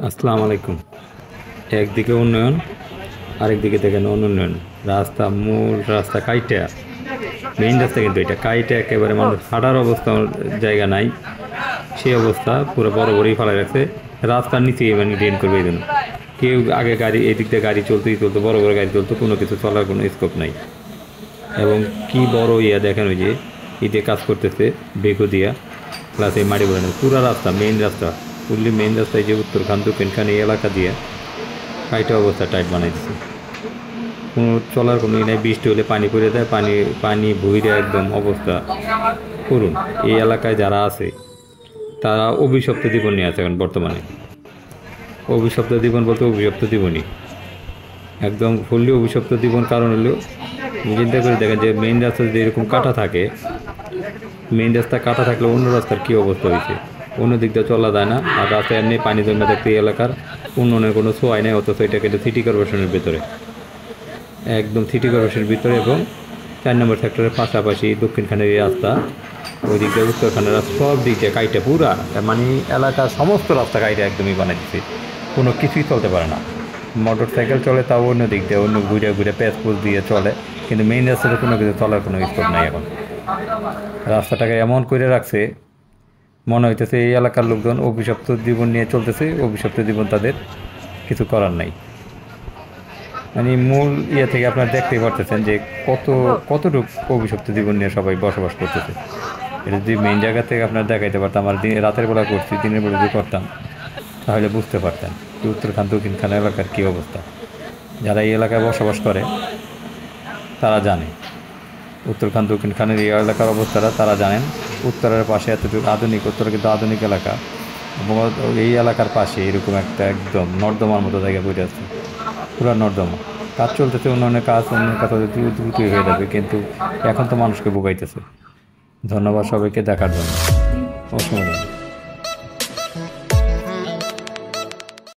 আসসালামু আলাইকুম। একদিকে উন্নয়ন, আরেকদিকে দেখেন অনুন্নয়ন। রাস্তা, মূল রাস্তা কাইটা, মেইন রাস্তা কিন্তু এটা কাইটা একেবারে মানুষ হাঁটার অবস্থা জায়গা নাই, সেই অবস্থা পুরো বড়ই ফেলা রাখছে। রাস্তার নিচে মানে ড্রেন করবে এই জন্য কেউ আগে গাড়ি এদিক দিয়ে গাড়ি চলতেই চলতো, বড় বড় গাড়ি চলতো, কোনো কিছু চলার কোনো স্কোপ নাই। এবং কি বড় ইয়া দেখেন, ওই যে ঈদে কাজ করতেছে বেগো দিয়া, প্লাস এই মাটি বলে পুরা রাস্তা, মেইন রাস্তা ফুললি মেইন রাস্তায় যে উত্তরখান দক্ষিণখান এই এলাকা দিয়ে কাইটা অবস্থা টাইট বানাই দিচ্ছে। কোনো চলার কোনো ই নাই, বৃষ্টি হলে পানি পড়ে যায়, পানি পানি ভুইরে একদম অবস্থা করুন। এই এলাকায় যারা আছে তারা অভিশপ্ত জীবন নিয়ে আছে এখন বর্তমানে। অভিশপ্ত জীবন বলতে অভিশপ্ত জীবনই, একদম ফুললি অভিশপ্ত জীবন। কারণ হলো চিন্তা করে দেখেন যে মেইন রাস্তা যদি এরকম কাটা থাকে, মেইন রাস্তা কাটা থাকলে অন্য রাস্তার কী অবস্থা হয়েছে, অন্য দিক দিয়ে চলা যায় না। আর রাস্তায় এমনি পানি জমে থাকতে এই এলাকার উন্নয়নের কোনো ছোঁয়াই নেই, অথচ এটা কিন্তু সিটি কর্পোরেশনের ভিতরে, একদম সিটি কর্পোরেশনের ভিতরে। এবং 4 নম্বর সেক্টরের পাশাপাশি দক্ষিণখানের এই রাস্তা, ওই দিক দিয়ে উত্তরখানের রাস্তা, সব দিক দিয়ে কাইটে পুরা, মানে এলাকার সমস্ত রাস্তা কাইটে একদমই বানাই দিচ্ছে, কোনো কিছুই চলতে পারে না। মোটর সাইকেল চলে তাও অন্য দিক দিয়ে, অন্য ঘুরে ঘুরে প্যাচপুচ দিয়ে চলে, কিন্তু মেইন রাস্তাতে কোনো কিছু চলার কোনো স্কোপ নাই এখন। রাস্তাটাকে এমন করে রাখছে, মনে হইতেছে এই এলাকার লোকজন অভিশপ্ত জীবন নিয়ে চলতেছে, অভিশপ্ত জীবন, তাদের কিছু করার নাই। মানে মূল ইয়ে থেকে আপনারা দেখতেই পারতেছেন যে কতটুকু অভিশপ্ত জীবন নিয়ে সবাই বসবাস করতেছে। এটা যদি মেইন জায়গা থেকে আপনারা দেখাইতে পারতাম, আর রাতের বেলা করছি, দিনের বেলা যদি করতাম, তাহলে বুঝতে পারতেন যে উত্তরখান দক্ষিণখান এলাকার কী অবস্থা। যারা এই এলাকায় বসবাস করে তারা জানে উত্তরখান দক্ষিণখানের এই এলাকার অবস্থাটা তারা জানেন। উত্তরের পাশে এতটুকু আধুনিক, উত্তরে কিন্তু আধুনিক এলাকা, এবং এই এলাকার পাশে এরকম একটা একদম নর্দমার মতো জায়গা পড়ে আছে, পুরো নর্দমা। কাজ চলতেছে, উন্নয়নের কাজ, উন্নয়নের কাজ দ্রুতই হয়ে যাবে, কিন্তু এখন তো মানুষকে বুকাইতেছে। ধন্যবাদ সবাইকে দেখার জন্য।